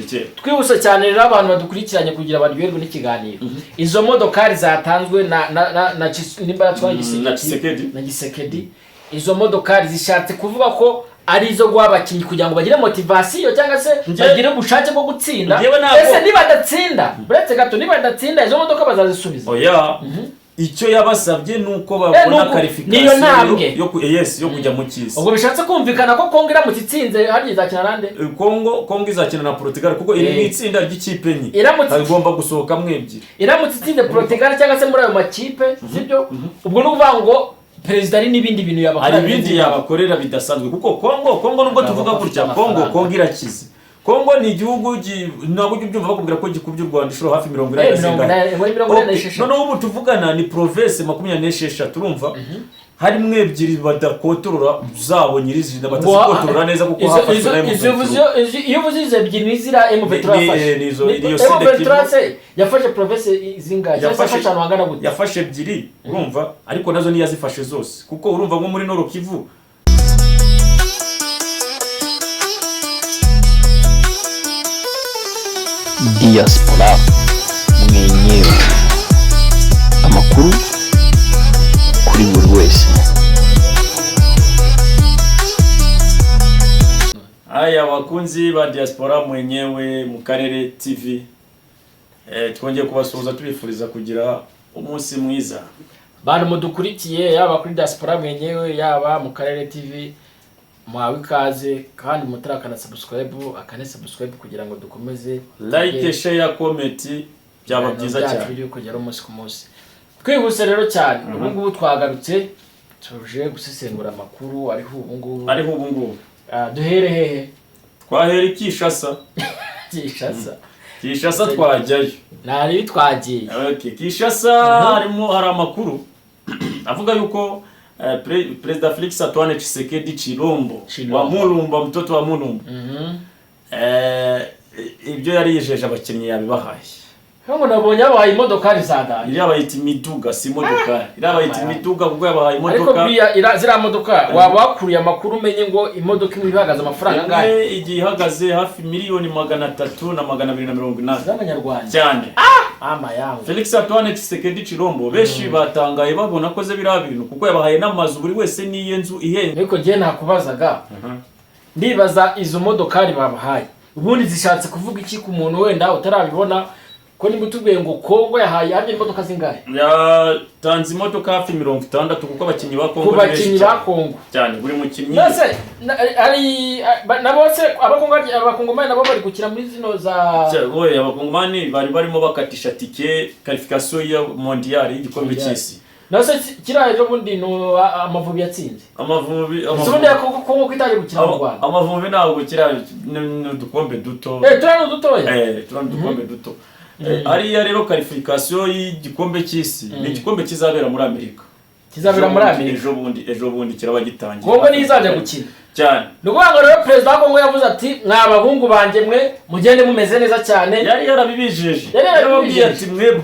tike. Twihuse cyane rero abantu badukurikiranye kugira baryoherwe n'ikiganiro. Izo modokari zatanzwe na nimba na Gisekedi. Izo modokari zishatse kuvuga ko ari izo guhabakinyi kugira ngo bagire motivation cyangwa se bagire ubushake bwo gutsinda. Ese niba datsinda, buretse gato niba datsinda izo modoka bazazisubiza. Oya. Icyo yabasabye nuko babona qualification yo kujya mu cyisi. Ubwo bishatse kumvikana ko Kongo iramutse itsinze hari izakina nande? Kongo izakina na Portugal kuko iri mu itsinda ry'ikipe enye. Igomba gusohoka mwebyiri. Iramutse itsinze Portugal cyangwa se muri ayo makipe, sibyo? Ubwo nukuvuga ngo perezida ari nibindi bintu yabakorera. Ari ibindi yabakorera bidasanzwe kuko Kongo nubwo tuvuga gutya Kongo irakize. Kongo ni igihugu ntabwo byumva bakubwira ko gikubye u Rwanda inshuro hafi 40. None ubu tuvugana ni province 26 turumva hari mwebyiri badakotorora zabo nyirizina batazikotorora neza kuko hafashwe na iyo uvuze ebyiri zira M23 yafashe province zingahe yafashe wangana gute yafashe ebyiri urumva ariko nazo ni yazifashe zose kuko urumva nko muri Nord Kivu Diaspora mwenyewe amakuru kuri buri wese. Aya wakunzi ba Diaspora mwenyewe mu Karere TV twongeye kubasuhuza tubifuriza kugira umunsi mwiza. Bantu mudukurikiye yaba kuri Diaspora mwenyewe yaba mu Karere TV mwawe ikaze kandi mutarakana subscribe kugira ngo dukomeze like share comment byaba byiza cyane video kugera umunsi ku munsi. Twihuse rero cyane ubu ngubu twagarutse tuje gusesengura amakuru ariho ubu ngubu duhere hehe twahera Kishasa twajyayo nari twagiye Kishasa harimo hari amakuru avuga yuko President Felix Antoine Tshisekedi Chilombo wa Mulumba mtoto wa Mulumba ibyo yari yijeje abakinnyi yabibahaye. Ngo nabonye abahaye imodoka zadaye. Irabayita imiduga si imodoka. Irabayita imiduga kuko yabahaye imodoka. Ariko zira modoka wabakuriye amakuru umenye ngo imodoka imwe ihagaze amafaranga ngahe. Igiye ihagaze hafi miliyoni 300 na 280 z'amanyarwanda. Cyane. Ama yangu. Felix Antoine Tshisekedi Chilombo beshi batangaye babona ko ze bira bintu kuko yabahaye n'amazu buri wese niye nzu ihenze. Ariko ngiye nakubazaga. Ndibaza izo modokari babahaye. Ubundi zishatse kuvuga iki ku muntu wenda utarabibona ko nimutubwiye ngo Kongo yahaye harya imodoka zingahe? Ya tanzi imodoka hafi 60 kuko abakinnyi ba Kongo bakinnyi ba Kongo cyane buri mukinnyi. Nase ari nabose abakongomani nabo bari gukira muri zino za oye abakongomani bari barimo bakatisha tike qualification ya mondial y'igikombe cy'isi. Nase kiraje bundi no Amavubi yatsinze. Amavubi Kongo kwitaje gukira mu Rwanda. Amavubi ntabwo kiraje n'udukombe duto. Turano dutoya. Turano dukombe duto. Ariya rero qualification y'igikombe cy'isi ni igikombe kizabera muri Amerika. Kizabera muri Amerika ejo bundi kiraba gitangiye. Kongo nizajya gukina. Cyane. Nukuvuga rero president wa Kongo yavuze ati mwabahungu banje mwe mugende mumeze neza cyane. Yari yarabibijeje. Yarababwiye ati mwebwe.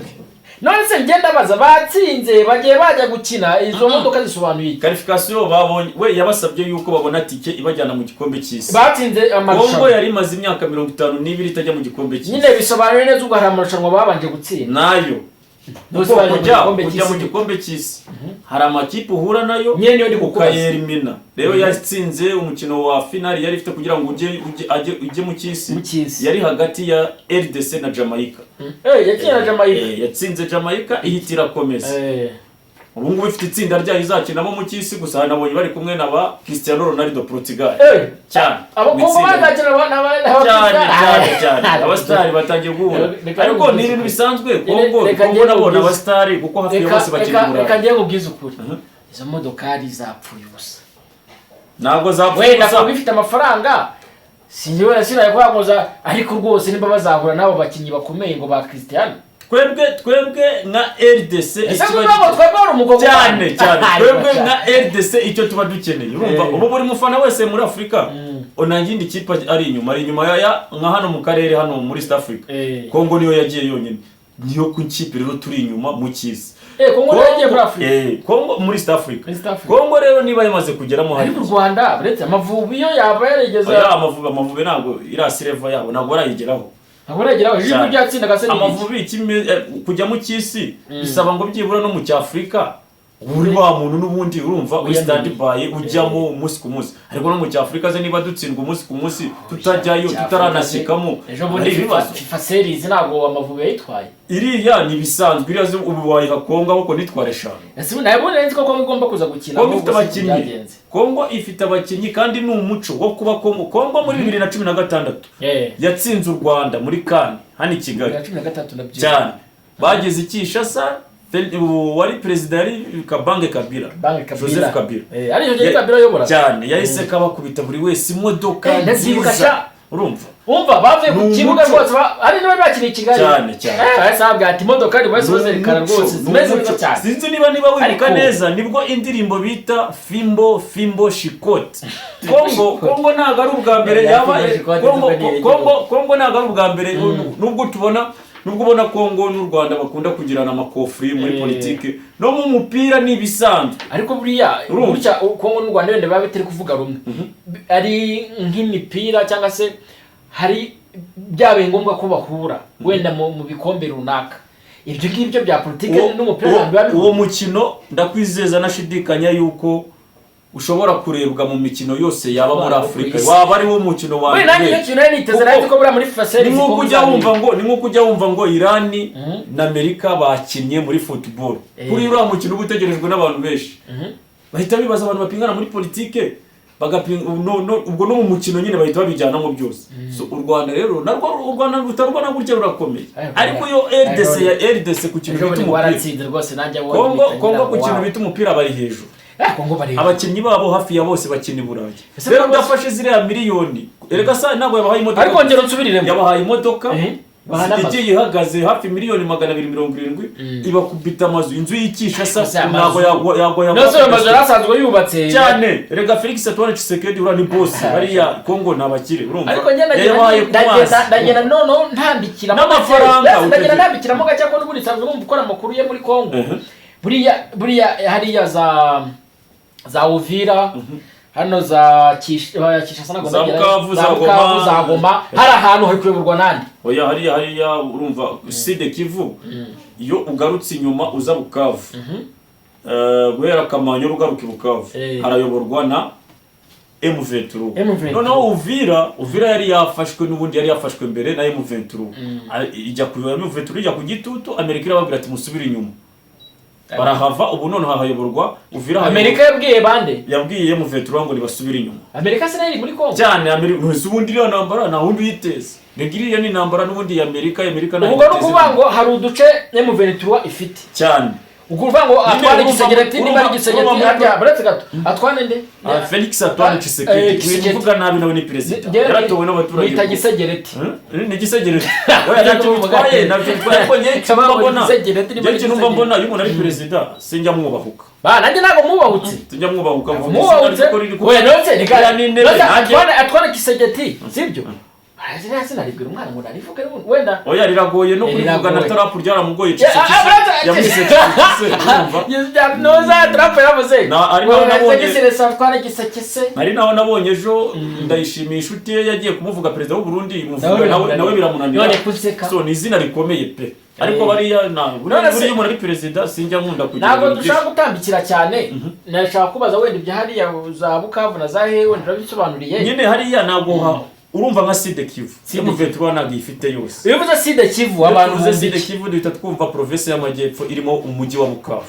None se ngenda baza batsinze bagiye bajya gukina izo modoka zisobanuye qualification babonye we yabasabye yuko babona tike ibajyana mu gikombe cy'isi. Batsinze amarushanwa. Kongo yari maze imyaka 52 itajya mu gikombe cy'isi. Nyine bisobanuye neza ubwo hari amarushanwa babanje gutsinda. Nayo kujya mu gikombe cy'isi hari amakipe uhura nayo nyene yo ndi kukayerimina rero yatsinze umukino wa finali yari ifite kugira ngo ujye mu cy'isi yari hagati ya RDC na Jamaica. Yakina Jamaica yatsinze Jamaica ihitira komeza. Ubu ngubu ifite itsinda ryayo izakinamo mu cy'isi gusa nabonye bari kumwe naba Cristiano Ronaldo Portugal. Cyane abakobwa bazakina cyane abastari batangiye guhura ariko ni ibintu bisanzwe Kongo nabona abastari kuko hafi yose bakina muri. Reka ngiye kubwiza ukuri izo modokari zapfuye ubusa ntabwo zapfuye wenda ko bifite amafaranga sinjye nasiraye kwamuza ariko rwose nimba bazahura nabo bakinyi bakomeye ngo ba Cristiano twebwe nka RDC cyane twebwe nka RDC icyo tuba dukeneye urumva ubu buri mufana wese muri Afrika onangindi kipe ari inyuma ya nka hano mu karere hano muri East Africa Kongo niyo yagiye yonyine niyo ku ikipe rero turi inyuma mu cyisi. Kongo yagiye muri Afrika. Kongo muri East Africa. Kongo rero niba yamaze kugeramo hari mu Rwanda buretse Amavubi yo yaba yarigeze Amavubi ntabwo irasirevo yabo ntabwo barayigeraho. Ijwi ryatsinda gase Amavubi kujya mu cyisi bisaba ngo byibura no mu cy'Afrika uri wa muntu n'ubundi urumva stand by ujyamo umunsi ku munsi, ariko no mu cy'Afrika ze niba dutsindwa umunsi ku munsi tutajyayo tutaranasikamo ejo bundi FIFA series ntabwo Amavubi yitwaye. Iriya ni bisanzwe iriya zo ubu wayiha Kongo ahubwo nitware 5. Ese nabone nzi ko Kongo igomba kuza gukina. Kongo ifite abakinnyi kandi ni umuco wo kuba Kongo muri 2016 yatsinze u Rwanda muri CAN hano i Kigali 2013 nabyo cyane bageze Kinshasa. Wari perezida yari Joseph Kabila ariyo je Kabila yobora cyane yahise kabakubita buri wese imodoka nziza urumva bavuye ku kibuga rwose ari niba bakiri Kigali cyane sabwa ati imodoka ni bose zerekana rwose zimeze neza cyane. Sinzi niba wibuka neza nibwo indirimbo bita Fimbo Shikot. Kongo ntago ari ubwa mbere yaba Kongo ntago ari ubwa mbere nubwo ubona Kongo n'u Rwanda bakunda kugirana amakofri muri politike no mu mupira ni bisanzwe, ariko buriya Kongo n'u Rwanda wende babitari kuvuga rumwe ari nk'imipira cyangwa se hari byabaye ngombwa ko bahura wenda mu bikombe runaka. Ibyo ngibyo bya politike n'umupira uwo mukino ndakwizeza nashidikanya yuko ushobora kurebwa mu mikino yose yaba muri Afrika waba ari wo mukino wa ni nko kujya wumva ngo Iran na Amerika bakinnye muri football kuri uriya mukino ubutegerejwe n'abantu benshi bahita bibaza abantu bapingana muri politike ubwo no mu mukino nyine bahita babijyanamo byose. So u Rwanda rero narwo u Rwanda rutarwana gutya rurakomeye, ariko yo RDC ku kintu bita umupira Kongo ku kintu bita umupira bari hejuru. Abakinnyi babo hafi ya bose bakina i Burayi. Rero ndafashe ziriya miliyoni erega sa ntabwo yabahaye imodoka, ariko ngero nsubiriremo yabahaye imodoka igiye ihagaze hafi miliyoni 270 ibakubita amazu inzu y'Ikishasa ntabwo yagoya nose amazu yarasanzwe yubatse cyane. Erega Felix Antoine Tshisekedi ura ni boss bariya Kongo nabakire urumva, ariko ndagenda no ntambikira n'amafaranga ndagenda ntambikiramo gake ko n'ubundi sanzwe mu gukora amakuru ye muri Kongo. Buriya hariya za Uvira hano za Kinshasa nago za Goma hari ahantu hari kuyoborwa nandi. Oya hariya urumva Sud Kivu iyo ugarutse inyuma uza Bukavu guhera Kamanyo ugaruka Bukavu harayoborwa na M23. Noneho Uvira yari yafashwe n'ubundi yari yafashwe mbere na M23 ijya ku M23 ijya ku gitutu Amerika irababwira ati musubire inyuma barahava ubu none hahayoborwa Uvira. Amerika yabwiye bande yabwiye M23 ngo nibasubire inyuma. Amerika se nari muri Kongo cyane Amerika ubundi iyo nambara na hundi yiteze negiriye ni nambara n'ubundi Amerika na ubwo no kuvuga ngo hari uduce M23 ifite cyane ukuvuga ngo atwara igisegereti niba ari igisegereti hajya baretse gato atwane nde Felix Antoine Tshisekedi wivuga nabi nawe ni president yaratowe n'abaturage bita gisegereti ni gisegereti oya nacyo bitwaye nabyo bitwaye ko nyine mbona umuntu ari president sinjya mwubahuka nanjye ntabwo mwubahutse tujya mwubahuka oya nose atwara igisegereti sibyo naribwira umwana ngo narivuge wenda oya riragoye no kurivuga na Trump ryaramugoye yamwise noza Trump yavuze ari naho nabonye ejo ndayishimisha inshuti ye yagiye kumuvuga perezida w'u Burundi muvuga nawe biramunanira so ni izina rikomeye pe ariko bariya buri umuntu ari perezida sinjya nkunda kugira ntabwo dushaka gutambikira cyane nashaka kubaza wenda ibyo hariya za Bukavu na za hewe ndabisobanuriye nyine hariya ntabwo urumva nka Sud Kivu M23 ntabwo ifite yose. Iyo uvuze Sud Kivu abantu uvuze Sud Kivu duhita twumva province y'amajyepfo irimo umujyi wa Bukavu.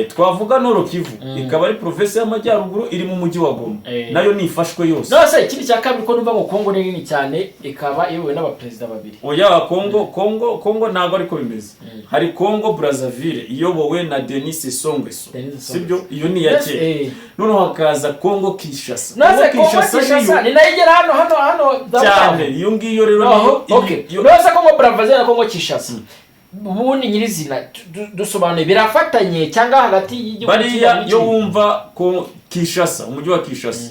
Twavuga Nord Kivu ikaba ari province y'amajyaruguru irimo umujyi wa Goma nayo nifashwe yose. Nose ikindi cya kabiri ko numva ngo Kongo ni nini cyane ikaba iyobowe n'abaperezida babiri. Oya Kongo ntabwo ariko bimeze. Hari Kongo Brazzaville iyobowe na Denis Sassou Nguesso. Sibyo iyo ni yake. Noneho hakaza Kongo Kinshasa. Kinshasa ni nayigera hano cyane iyo ngiyo rero noza Kongo Brazzaville na Kongo Kinshasa ubundi nyirizina dusobanuye birafatanye cyangwa hagati y'igihugu bariya yo wumva ko Kinshasa umujyi wa Kinshasa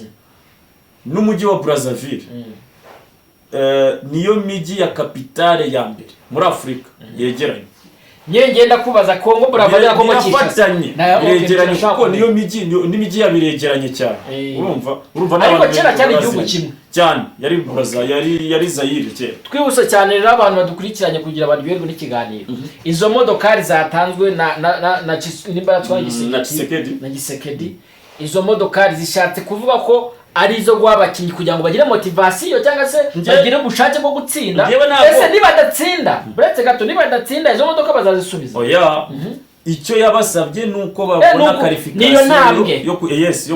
n'umujyi wa Brazzaville niyo miji ya kapitale ya mbere muri Afurika yegeranye. Ngenda kubaza Kongo Brava ya Kongo Kinshasa yegeranye kuko niyo miji yabiregeranye cyane. Urumva ariko cyane igihugu kimwe cyane yari Braza yari Zaire cyane. Twibuse cyane rero abantu badukurikiranye kugira baryoherwe n'ikiganiro. Izo modokari zatanzwe na Tshisekedi. Izo modokari zishatse kuvuga ko ari izo guhabakinyi kugira ngo bagire motivation cyangwa se bagire ubushake bwo gutsinda. Ese nibadatsinda buretse gato nibadatsinda izo modoka bazazisubiza. Oya icyo yabasabye nuko babona qualification yo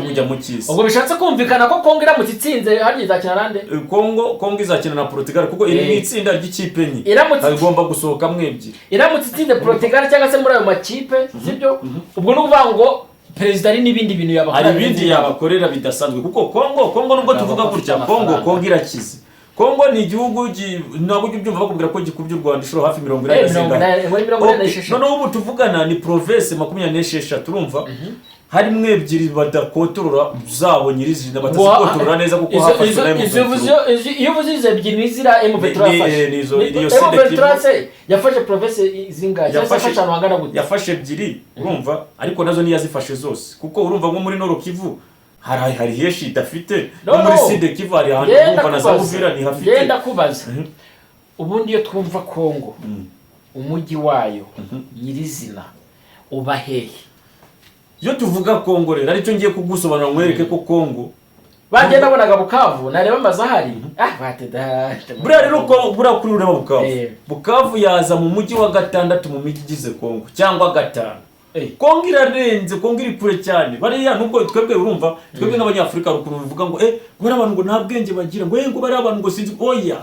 kujya mu cyisi. Ubwo bishatse kumvikana ko Kongo iramutse itsinze hari izakina nande? Kongo izakina na Portugal kuko iri mu itsinda ry'ikipe ni agomba gusohoka mwebyi. Iramutse itsinze Portugal cyangwa se muri ayo makipe sibyo? Ubwo nuvuga ngo Perezida ari n'ibindi bintu yabakorera. Hari ibindi yabakorera bidasanzwe kuko Kongo nubwo tuvuga gutya Kongo irakize. Kongo ni igihugu ntabwo ubyumva bakubwira ko gikubye u Rwanda inshuro hafi 40. Noneho ubu tuvugana ni province 26 urumva hari mwebyiri badakotorora zabo nyirizina batazikotorora neza kuko hafashwe na iyo uvuze ebyiri nizira M23 yafashe province zingaje yafashe abangana gute yafashe ebyiri urumva ariko nazo ni yazifashe zose kuko urumva nko muri Nord Kivu hari heshi idafite no muri Sud Kivu hari ahantu urumva na za Uvira ni hafite. Genda kubaza ubundi iyo twumva Kongo umujyi wayo nyirizina uba hehe? Yo tuvuga Kongo rero aricyo ngiye kugusobanura mwereke ko Kongo bagenda nabonaga Bukavu nareba mazahari bura rero ko bura kuri ureba Bukavu yaza mu mujyi wa gatandatu mu miji gize Kongo cyangwa gatanu. Kongo irarenze, Kongo iri kure cyane bariya nubwo twebwe urumva twebwe n'abanyafrika rukuru bivuga ngo bari abantu ngo nta bwenge bagira ngo bari abantu ngo sinzi oya.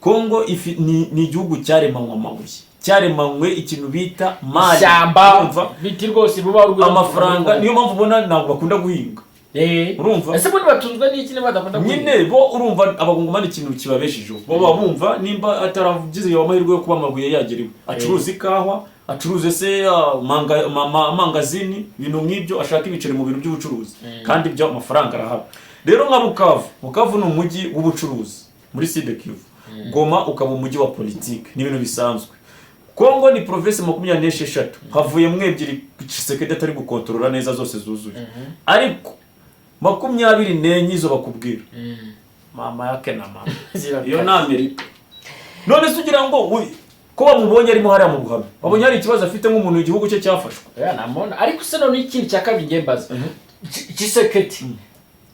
Kongo ni igihugu cyaremanywe amabuye cyaremanywe ikintu bita mali cyamba biti rwose ruba amafaranga niyo mpamvu ubona ntabwo bakunda guhinga. Urumva ese bundi batunzwe n'iki badakunda guhinga nyine bo urumva abagongomani ikintu kibabeshijeho bo babumva nimba ataravugize yo amahirwe yo kuba amabuye yageriwe acuruza ikawa acuruze se mangazini ibintu nk'ibyo ashaka ibiceri mu bintu by'ubucuruzi kandi byo amafaranga arahaba. Rero nka Bukavu ni umujyi w'ubucuruzi muri Sud Kivu. Goma ukaba umujyi wa politike ni ibintu bisanzwe. Kongo ni province 26 havuye mwebyiri Tshisekedi atari gukontorora neza zose zuzuye ariko 24 izo bakubwira mama yake na mama iyo na Amerika. None sugira ngo ko bamubonye arimo hari mu Buhame babonye hari ikibazo afite nk'umuntu igihugu cye cyafashwe namona ariko se none ikindi cya kabiri ngembaza Tshisekedi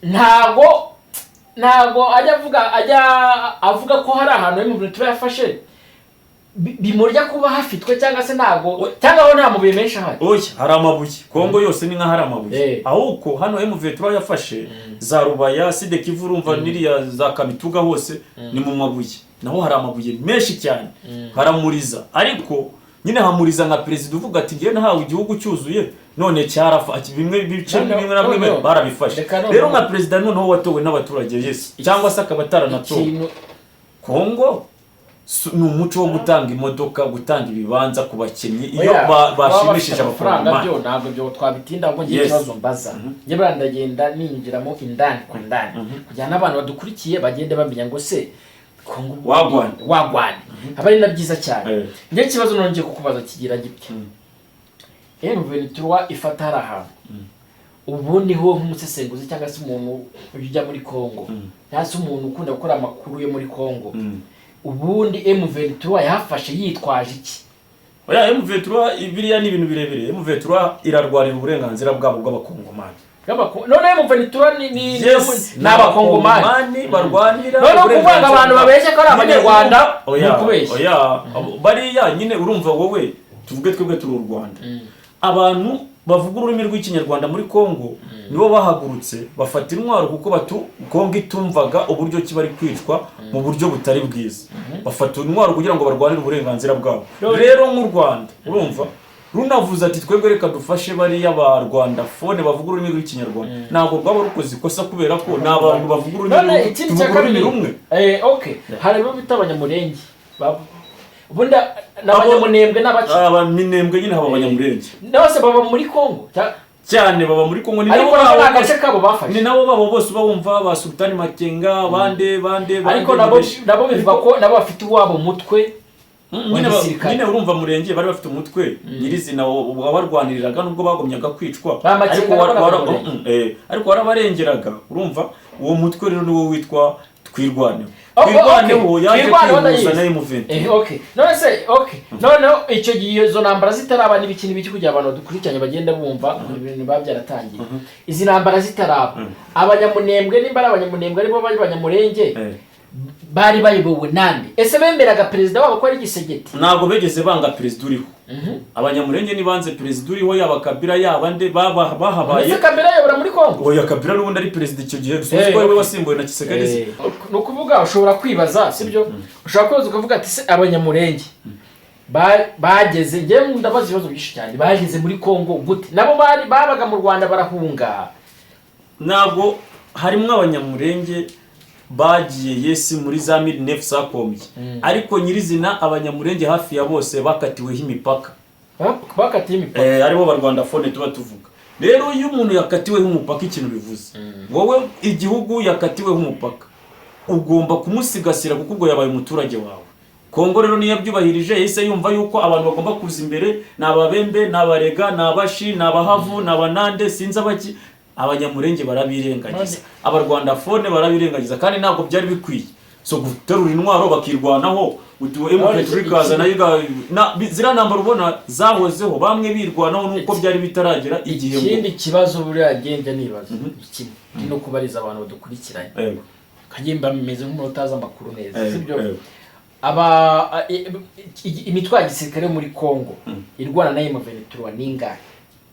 ntago ajya avuga ko hari ahantu mu bintu yafashe bimurya kuba hafitwe cyangwa se ntago cyangwa aho nta mabuye menshi ahari. Oya hari amabuye Kongo yose ni nka hari amabuye ahubwo hano M23 yafashe za Rubaya Sud Kivu urumva niriya za Kamituga hose ni mu mabuye naho hari amabuye menshi cyane haramuriza ariko nyine hamuriza nka president uvuga ati ngiye nahawe igihugu cyuzuye none cyarafa bimwe bice bimwe na bimwe barabifashe. Rero nka president noneho watowe n'abaturage cyangwa se akabatara nato Kongo ni umuco wo gutanga imodoka gutanga ibibanza ku bakinnyi iyo bashimishije amafaranga byo ntabwo byo twabitinda ngo ngiye kibazo mbaza nge barandagenda ninjiramo indani ku ndani kugira n'abantu badukurikiye bagende bamenya ngo se Kongo wagwane abari na byiza cyane. Nge kibazo nongeye kukubaza kigira gipye M23 ifata hari ahantu ubu niho nk'umusesenguzi cyangwa se umuntu ujya muri Kongo cyangwa se umuntu ukunda gukora amakuru yo muri Kongo ubundi M23 yafashe yitwaje iki? Oya M23 ibiriya ni ibintu birebire. M23 irarwanira uburenganzira bwabo bw'abakongomani. None M23 ni n'abakongomani barwanira uburenganzira. None abantu babeshye ko ari abanyarwanda n'ukubeshya. Oya bariya nyine urumva wowe tuvuge twebwe turi u Rwanda. Abantu bavuga ururimi rw'ikinyarwanda muri Kongo nibo bahagurutse bafata intwaro kuko Kongo itumvaga uburyo kibari kwicwa mu buryo butari bwiza bafata intwaro kugira ngo barwanire uburenganzira bwabo. Rero nk'u Rwanda urumva runavuze ati twebwe reka dufashe bari y'abarwanda fone bavuga ururimi rw'ikinyarwanda ntabwo rwaba rukoze ikosa kubera ko n'abantu bavuga ururimi rumwe. Okay hari bo bitabanyamurenge Bunda n'abanyamunembwe n'abaki abaninembwe nyine haba abanyamurenge nose baba muri Kongo cyane baba muri Kongo, ni nabo agace kabo bafashe, ni nabo babo bose bumva ba Sultani Makenga bande ariko nabo bivuga ko nabo bafite uwabo mutwe nyine urumva Murenge bari bafite umutwe nyirizina wabarwaniriraga nubwo bagomyaga kwicwa, ariko warabarengeraga. Urumva uwo mutwe rero niwo witwa Twirwaneho. Twirwaneho yaje kwihuza na M23. Noneho icyo gihe izo ntambara zitaraba n'ibiki n'ibiki kugira abantu dukurikiranye bagenda bumva ibintu babyaratangiye. Izi ntambara zitaraba abanyamunembwe nimba ari abanyamunembwe aribo bari Banyamurenge bari bayobowe nande? Ese bemberaga perezida wabo ko ari Gisegeti? Ntabwo begeze banga perezida uriho. Abanyamurenge nibanze perezida uriho, yaba Kabila yaba nde bahabaye. Ese Kabila yobora muri Kongo? Oya, Kabila n'ubundi ari perezida icyo gihe, gusa ko we wasimbuye na Tshisekedi. No kuvuga ushobora kwibaza, sibyo? Ushobora kubaza ukavuga ati se Abanyamurenge bageze, ngiye ndabaza ibibazo byinshi cyane, bageze muri Kongo gute? Nabo babaga mu Rwanda barahunga. Ntabwo harimo Abanyamurenge bagiye Yesi muri za 1900, ariko nyirizina Abanyamurenge hafi ya bose bakatiweho imipaka. Bakatiwe imipaka aribo ba Rwanda phone tuba tuvuga. Rero iyo umuntu yakatiweho umupaka ikintu bivuze, wowe igihugu yakatiweho umupaka ugomba kumusigasira kuko ubwo yabaye umuturage wawe. Kongo rero niyo byubahirije, yese yumva yuko abantu bagomba kuza imbere, n'Ababembe, n'Abarega, n'Abashi, n'Abahavu, n'Abanande, sinzi abaki. Abanyamurenge barabirengagiza, Abarwanda phone barabirengagiza, kandi ntabwo byari bikwiye. So guterura intwaro bakirwanaho, utuwe M23 kaza nayo zira nambara ubona zahozeho, bamwe birwanaho nuko byari bitaragera igihe. Ikindi kibazo buri agenda nibaza iki no kubariza abantu badukurikiranye, kagimba bimeze nk'umuntu utaza amakuru neza, sibyo? Imitwa ya gisirikare muri Kongo irwana na M23 ningahe?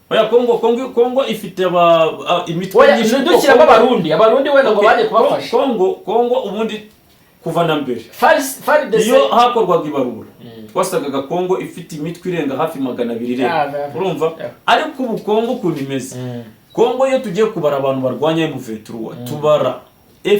Oya, Kongo ifite imitwe nyinshi. Dukiramo abarundi wenda ngo baje kubafasha. Kongo ubundi kuva na mbere FARDC iyo hakorwaga ibarura wasagaga Kongo ifite imitwe irenga hafi 200. Urumva? Ariko ubu Kongo kuntu imeze, Kongo iyo tugiye kubara abantu barwanya M23 tubara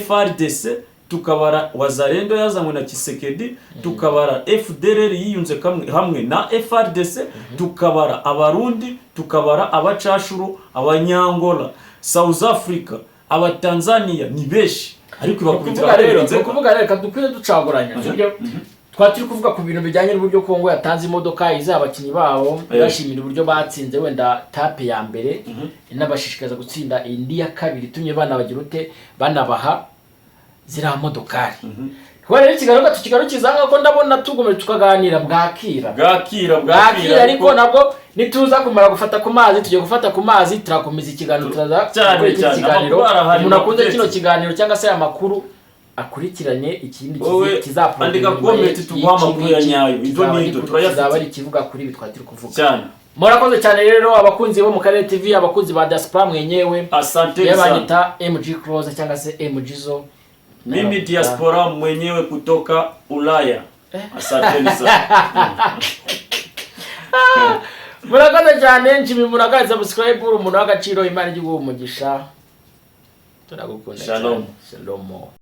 FARDC, tukabara Wazalendo yazanywe na Tshisekedi, tukabara FDLR yiyunze hamwe na FARDC, tukabara Abarundi, tukabara Abacashuru, Abanyangola, South Africa, Abatanzania, ni beshi. Ariko bakubitira rero kuvuga reka dukwiye ducaguranya, sibyo? Twatiri kuvuga ku bintu bijyanye n'uburyo Kongo yatanze imodoka izabakinyi babo, bashimira uburyo batsinze wenda tape ya mbere, inabashishikaza gutsinda indi ya kabiri, tumye bana bagira ute banabaha zira modokari. Rero ikigaruka tukigarukizanga ko ndabona tugomeye tukaganira bwakira ariko nabwo nituza kumara gufata ku mazi, tujye gufata ku mazi, turakomeza ikiganiro, turaza ikiganiro. Umuntu akunze kino kiganiro cyangwa se amakuru akurikiranye ikindi kizapfa, andika comment tuguha amakuru ya nyayo, ibyo nido turayafite ari kivuga kuri ibi twatiri kuvuga cyane. Murakoze cyane rero abakunzi bo mu Karere TV, abakunzi ba Diaspora mwenyewe, asante sana. Yabanyita MG Close cyangwa se MGzo. Mimi Diaspora mwenyewe kutoka Ulaya. Asante sana. Murakoze cyane, nchimi murakaza subscribe umuntu w'agaciro, Imana iguhe umugisha. Turagukunda. Shalom.